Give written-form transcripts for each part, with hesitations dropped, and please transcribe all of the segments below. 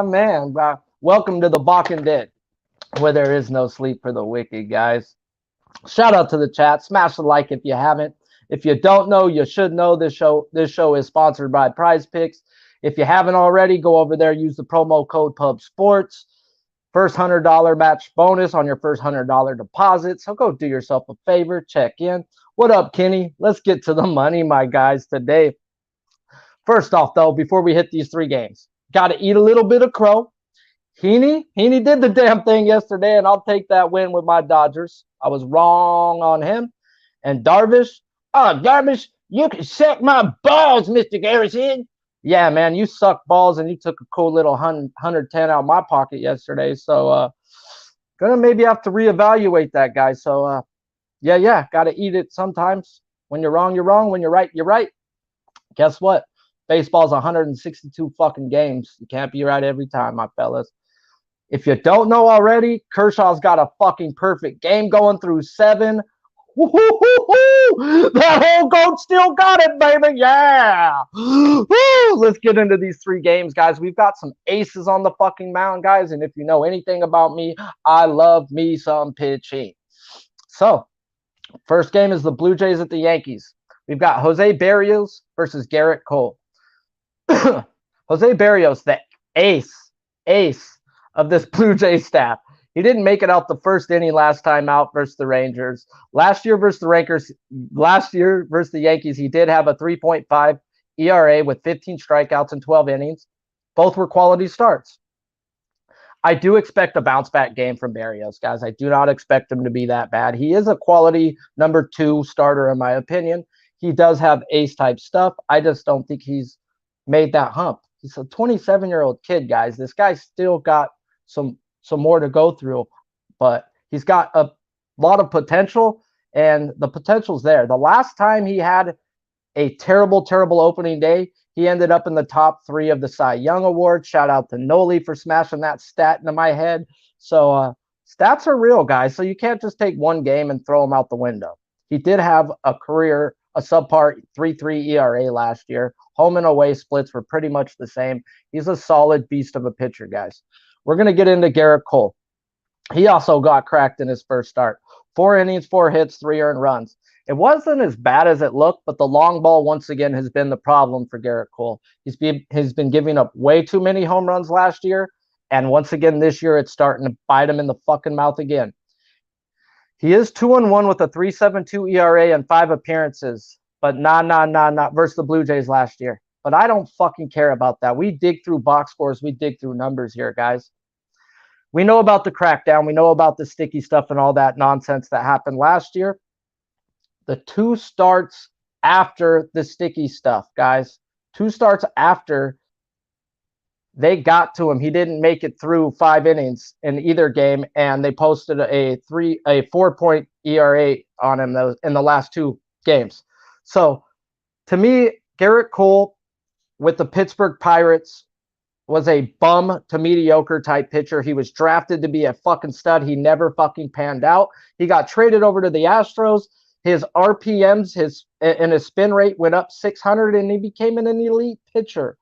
man. Welcome to the Balking Den, where there is no sleep for the wicked, guys. Shout out to the chat. Smash the like if you haven't. If you don't know, you should know. This show is sponsored by Prizepicks. If you haven't already, go over there. Use the promo code Pub Sports. First $100 match bonus on your first $100 deposit. So go do yourself a favor. Check in. What up, Kenny? Let's get to the money, my guys, today. First off, though, before we hit these three games, got to eat a little bit of crow. Heaney did the damn thing yesterday, and I'll take that win with my Dodgers. I was wrong on him. And Darvish, you can suck my balls, Mr. Garrison. Yeah, man, you suck balls, and you took a cool little 110 out of my pocket yesterday. So, gonna maybe have to reevaluate that, guy. So, yeah, got to eat it sometimes. When you're wrong, you're wrong. When you're right, you're right. Guess what? Baseball's 162 fucking games. You can't be right every time, my fellas. If you don't know already, Kershaw's got a fucking perfect game going through 7. Woo-hoo-hoo-hoo! That whole goat still got it, baby. Yeah. Woo! Let's get into these three games, guys. We've got some aces on the fucking mound, guys. And if you know anything about me, I love me some pitching. So, first game is the Blue Jays at the Yankees. We've got Jose Barrios versus Garrett Cole. Jose Barrios, the ace of this Blue Jays staff. He didn't make it out the first inning last time out versus the Rangers. Last year versus the Yankees, he did have a 3.5 ERA with 15 strikeouts in 12 innings. Both were quality starts. I do expect a bounce back game from Barrios, guys. I do not expect him to be that bad. He is a quality number 2 starter, in my opinion. He does have ace type stuff. I just don't think he's made that hump. He's a 27-year-old kid, guys. This guy's still got some more to go through, but he's got a lot of potential, and the potential's there. The last time he had a terrible opening day, he ended up in the top 3 of the Cy Young Award. Shout out to Noli for smashing that stat into my head. So stats are real, guys. So you can't just take one game and throw them out the window. He did have a subpar 3.3 ERA last year. Home and away splits were pretty much the same. He's a solid beast of a pitcher, guys. We're going to get into Garrett Cole. He also got cracked in his first start. 4 innings, 4 hits, 3 earned runs. It wasn't as bad as it looked, but the long ball once again has been the problem for Garrett Cole. He's been giving up way too many home runs last year, and once again this year it's starting to bite him in the fucking mouth again. He is 2-1 with a 3.72 ERA and 5 appearances, but not versus the Blue Jays last year. But I don't fucking care about that. We dig through box scores. We dig through numbers here, guys. We know about the crackdown. We know about the sticky stuff and all that nonsense that happened last year. The 2 starts after the sticky stuff, guys. 2 starts after they got to him. He didn't make it through 5 innings in either game, and they posted a 4-point ERA on him in the last 2 games. So, to me, Garrett Cole with the Pittsburgh Pirates was a bum to mediocre type pitcher. He was drafted to be a fucking stud. He never fucking panned out. He got traded over to the Astros. His RPMs, his spin rate went up 600, and he became an elite pitcher.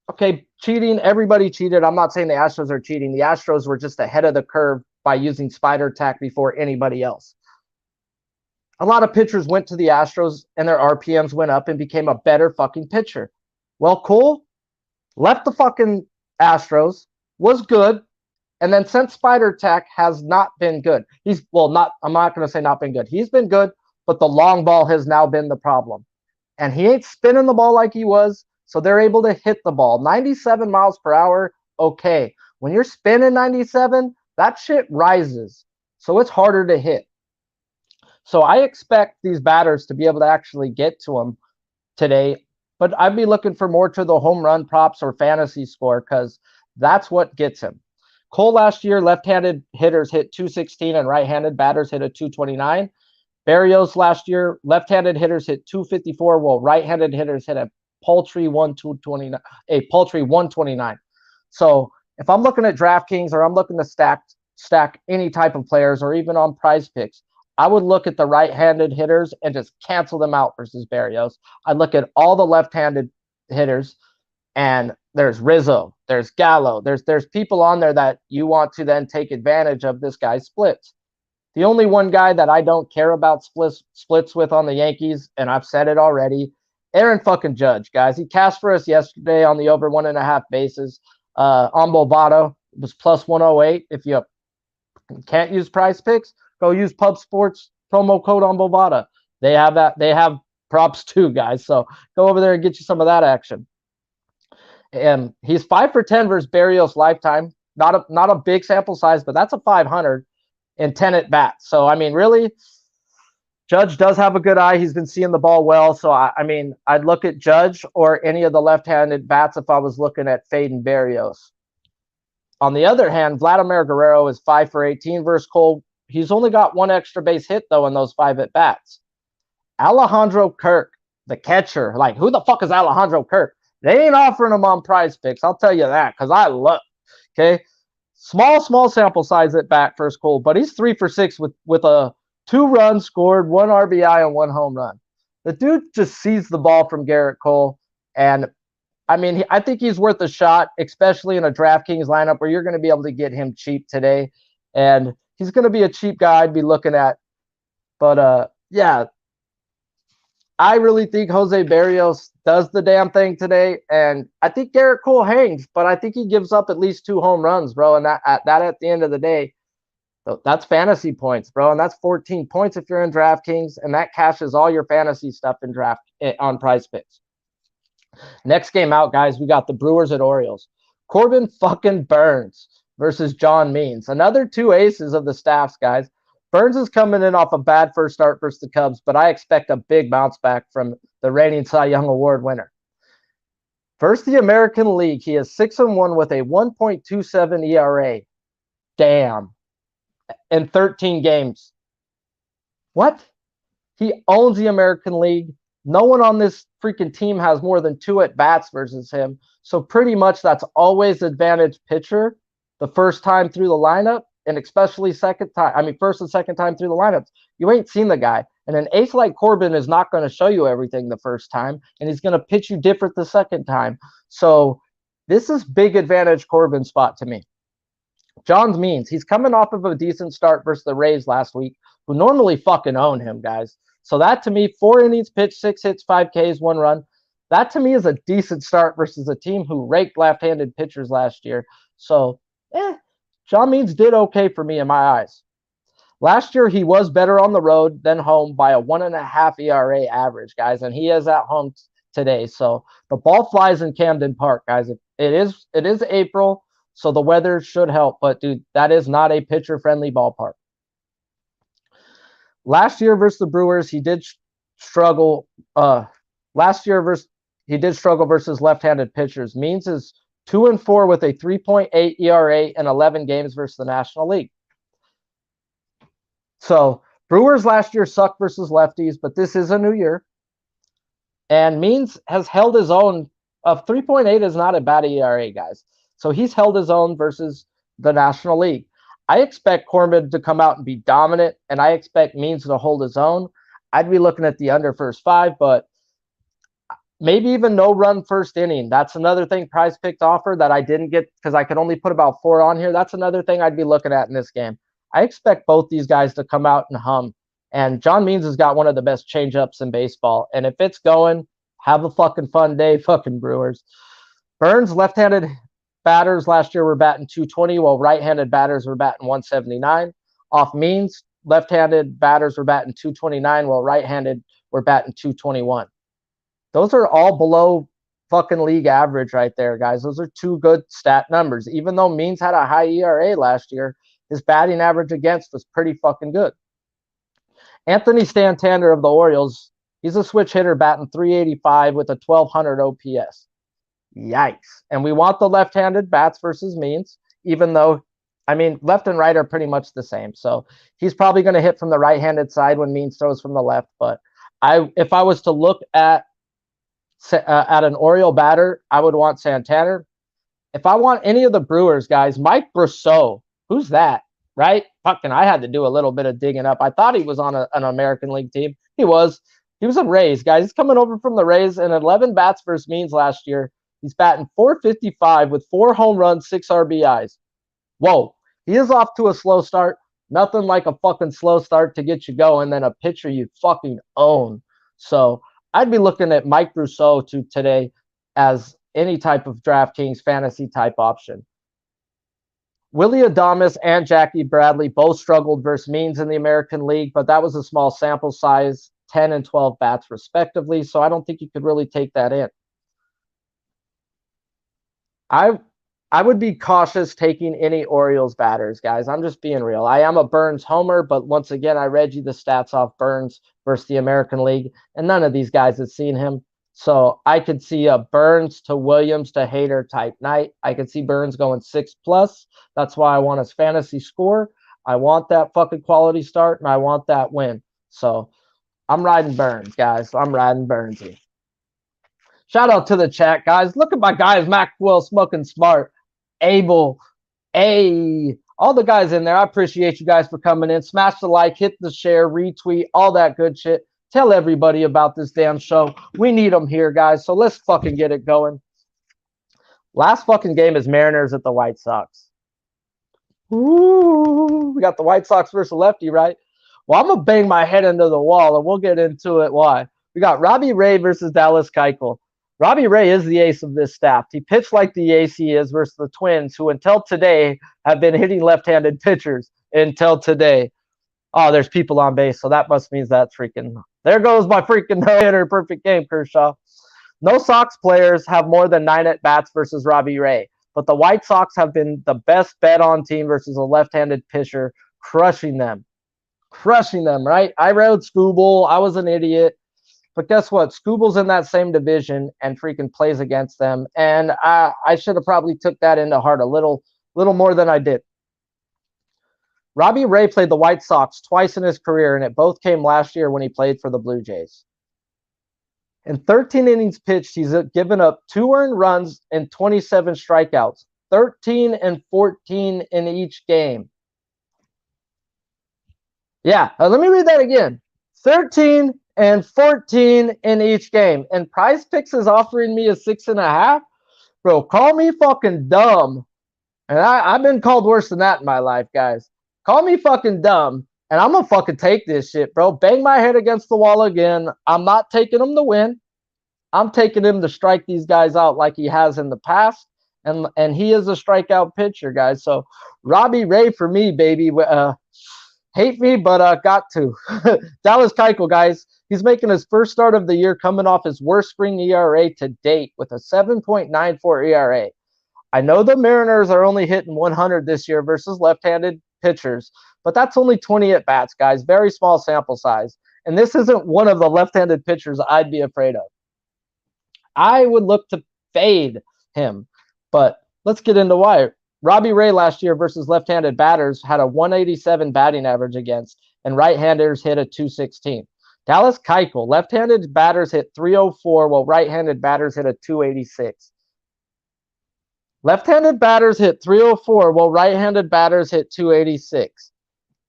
Okay, cheating. Everybody cheated. I'm not saying the Astros are cheating. The Astros were just ahead of the curve by using spider tack before anybody else. A lot of pitchers went to the Astros, and their RPMs went up and became a better fucking pitcher. Well, Cole left the fucking Astros, was good, and then since spider tack has not been good. I'm not going to say not been good. He's been good, but the long ball has now been the problem. And he ain't spinning the ball like he was, so they're able to hit the ball. 97 miles per hour, okay. When you're spinning 97, that shit rises. So it's harder to hit. So I expect these batters to be able to actually get to him today, but I'd be looking for more to the home run props or fantasy score, because that's what gets him. Cole last year, left-handed hitters hit 216 and right-handed batters hit a 229. Barrios last year, left-handed hitters hit 254, while right-handed hitters hit a paltry 129. So if I'm looking at DraftKings or I'm looking to stack any type of players or even on Prizepicks, I would look at the right-handed hitters and just cancel them out versus Barrios. I'd look at all the left-handed hitters and There's Rizzo, there's Gallo, there's people on there that you want to then take advantage of this guy's splits. The only one guy that I don't care about splits with on the Yankees, and I've said it already, Aaron fucking Judge, guys. He cashed for us yesterday on the over 1.5 bases. On Bovado was plus 108. If you can't use Prizepicks, go use Pub Sports promo code on Bovada. They have that. They have props too, guys. So go over there and get you some of that action. And he's 5 for 10 versus Barrios lifetime. Not a big sample size, but that's a 500 and 10 at bats. So I mean, really, Judge does have a good eye. He's been seeing the ball well. So I mean, I'd look at Judge or any of the left-handed bats if I was looking at Fade and Barrios. On the other hand, Vladimir Guerrero is 5 for 18 versus Cole. He's only got one extra base hit, though, in those 5 at bats. Alejandro Kirk, the catcher. Like, who the fuck is Alejandro Kirk? They ain't offering him on Prizepicks. I'll tell you that because I look. Okay. Small sample size at bat versus Cole, but he's 3 for 6 with a 2 runs scored, 1 RBI, and 1 home run. The dude just sees the ball from Garrett Cole, and I mean, I think he's worth a shot, especially in a DraftKings lineup where you're going to be able to get him cheap today. And he's going to be a cheap guy I'd be looking at. But, yeah, I really think Jose Barrios does the damn thing today. And I think Garrett Cole hangs, but I think he gives up at least 2 home runs, bro. And that at the end of the day, that's fantasy points, bro. And that's 14 points if you're in DraftKings. And that cashes all your fantasy stuff in on Prizepicks. Next game out, guys, we got the Brewers at Orioles. Corbin fucking Burns versus John Means. Another 2 aces of the staffs, guys. Burns is coming in off a bad first start versus the Cubs, but I expect a big bounce back from the reigning Cy Young Award winner. Versus the American League, he is 6-1 with a 1.27 ERA. Damn. In 13 games. What? He owns the American League. No one on this freaking team has more than 2 at-bats versus him. So pretty much that's always advantage pitcher the first time through the lineup, and especially first and second time through the lineups. You ain't seen the guy. And an ace like Corbin is not going to show you everything the first time, and he's going to pitch you different the second time. So this is big advantage Corbin spot to me. Johns Means, he's coming off of a decent start versus the Rays last week, who normally fucking own him, guys. So that to me, 4 innings pitched, 6 hits, 5 Ks, 1 run. That to me is a decent start versus a team who raked left-handed pitchers last year. So, John Means did okay for me in my eyes. Last year, he was better on the road than home by a 1.5 ERA average, guys, and he is at home today. So the ball flies in Camden Park, guys. It is April, so the weather should help. But, dude, that is not a pitcher-friendly ballpark. Last year versus the Brewers, he did struggle. He did struggle versus left-handed pitchers. Means is 2-4 with a 3.8 ERA in 11 games versus the National League. So Brewers last year sucked versus lefties, but this is a new year. And Means has held his own. 3.8 is not a bad ERA, guys. So he's held his own versus the National League. I expect Corbin to come out and be dominant, and I expect Means to hold his own. I'd be looking at the under first 5, but maybe even no run first inning. That's another thing Prizepicks offer that I didn't get because I could only put about 4 on here. That's another thing I'd be looking at in this game. I expect both these guys to come out and hum. And John Means has got one of the best changeups in baseball. And if it's going, have a fucking fun day, fucking Brewers. Burns, left-handed batters last year were batting 220, while right-handed batters were batting 179. Off Means, left-handed batters were batting 229, while right-handed were batting 221. Those are all below fucking league average right there, guys. Those are 2 good stat numbers. Even though Means had a high ERA last year, his batting average against was pretty fucking good. Anthony Santander of the Orioles, he's a switch hitter batting 385 with a 1,200 OPS. Yikes. And we want the left-handed bats versus Means, even though, left and right are pretty much the same. So he's probably going to hit from the right-handed side when Means throws from the left. But if I was to look at an Oriole batter, I would want Santander. If I want any of the Brewers, guys, Mike Brosseau, who's that, right? Fucking, I had to do a little bit of digging up. I thought he was on an American League team. He was a Rays, guys. He's coming over from the Rays, and 11 bats versus Means last year. He's batting .455 with 4 home runs, 6 RBIs. Whoa, he is off to a slow start. Nothing like a fucking slow start to get you going than a pitcher you fucking own. So I'd be looking at Mike Brousseau today as any type of DraftKings fantasy type option. Willie Adames and Jackie Bradley both struggled versus Means in the American League, but that was a small sample size, 10 and 12 bats respectively, so I don't think you could really take that in. I would be cautious taking any Orioles batters, guys. I'm just being real. I am a Burns homer, but once again, I read you the stats off Burns versus the American League, and none of these guys have seen him. So I could see a Burns to Williams to Hader type night. I could see Burns going 6+. That's why I want his fantasy score. I want that fucking quality start, and I want that win. So I'm riding Burns, guys. I'm riding Burnsy. Shout out to the chat, guys. Look at my guys, Maxwell, Smoking Smart, Abel, all the guys in there. I appreciate you guys for coming in. Smash the like, hit the share, retweet, all that good shit. Tell everybody about this damn show. We need them here, guys. So let's fucking get it going. Last fucking game is Mariners at the White Sox. Ooh, we got the White Sox versus lefty, right? Well, I'm going to bang my head into the wall, and we'll get into it. Why? We got Robbie Ray versus Dallas Keuchel. Robbie Ray is the ace of this staff. He pitched like the ace he is versus the Twins, who until today have been hitting left-handed pitchers until today. Oh, there's people on base, so that must mean that's freaking. There goes my freaking no-hitter. Perfect game, Kershaw. No Sox players have more than 9 at-bats versus Robbie Ray, but the White Sox have been the best bet-on team versus a left-handed pitcher, crushing them. Crushing them, right? I rode Scooble. I was an idiot. But guess what? Scooble's in that same division and freaking plays against them. And I should have probably took that into heart a little more than I did. Robbie Ray played the White Sox twice in his career, and it both came last year when he played for the Blue Jays. In 13 innings pitched, he's given up 2 earned runs and 27 strikeouts. 13 and 14 in each game. Yeah, let me read that again. 13 and 14 in each game. And Prizepicks is offering me a 6.5. Bro, call me fucking dumb. And I've been called worse than that in my life, guys. Call me fucking dumb. And I'm going to fucking take this shit, bro. Bang my head against the wall again. I'm not taking him to win. I'm taking him to strike these guys out like he has in the past. And he is a strikeout pitcher, guys. So Robbie Ray for me, baby. Hate me, but got to. Dallas Keuchel, guys. He's making his first start of the year coming off his worst spring ERA to date with a 7.94 ERA. I know the Mariners are only hitting 100 this year versus left-handed pitchers, but that's only 20 at-bats, guys. Very small sample size. And this isn't one of the left-handed pitchers I'd be afraid of. I would look to fade him, but let's get into why. Robbie Ray last year versus left-handed batters had a 187 batting average against, and right-handers hit a 216. Dallas Keuchel, left-handed batters hit 304, while right-handed batters hit a 286. Left-handed batters hit 304, while right-handed batters hit 286.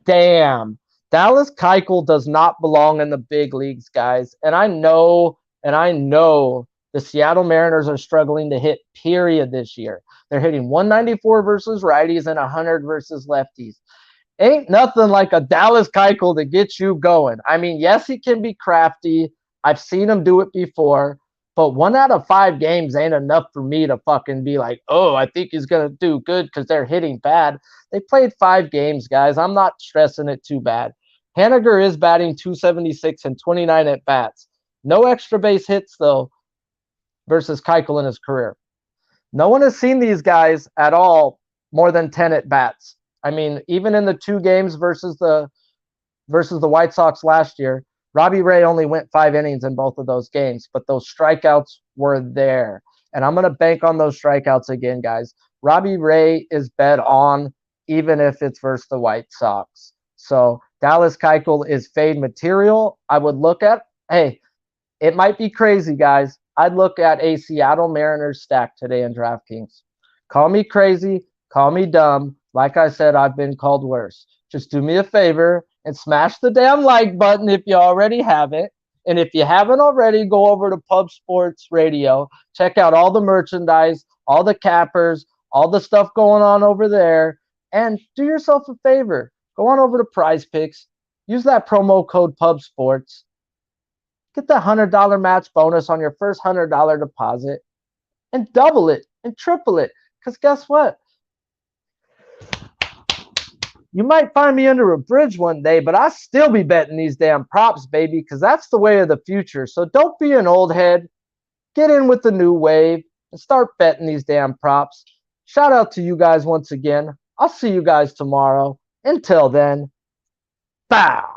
Damn. Dallas Keuchel does not belong in the big leagues, guys. And I know the Seattle Mariners are struggling to hit, period, this year. They're hitting 194 versus righties and 100 versus lefties. Ain't nothing like a Dallas Keuchel to get you going. I mean, yes, he can be crafty. I've seen him do it before. But 1 out of 5 games ain't enough for me to fucking be like, oh, I think he's going to do good because they're hitting bad. They played 5 games, guys. I'm not stressing it too bad. Haniger is batting 276 and 29 at-bats. No extra base hits, though, versus Keuchel in his career. No one has seen these guys at all more than 10 at-bats. I mean, even in the 2 games versus the White Sox last year, Robbie Ray only went 5 innings in both of those games, but those strikeouts were there. And I'm going to bank on those strikeouts again, guys. Robbie Ray is bet on, even if it's versus the White Sox. So Dallas Keuchel is fade material. I would look at, hey, it might be crazy, guys. I'd look at a Seattle Mariners stack today in DraftKings. Call me crazy. Call me dumb. Like I said, I've been called worse. Just do me a favor and smash the damn like button if you already have it. And if you haven't already, go over to Pub Sports Radio. Check out all the merchandise, all the cappers, all the stuff going on over there. And do yourself a favor. Go on over to Prizepicks. Use that promo code Pub Sports. Get the $100 match bonus on your first $100 deposit. And double it and triple it. Because guess what? You might find me under a bridge one day, but I still be betting these damn props, baby, because that's the way of the future. So don't be an old head. Get in with the new wave and start betting these damn props. Shout out to you guys once again. I'll see you guys tomorrow. Until then, bow.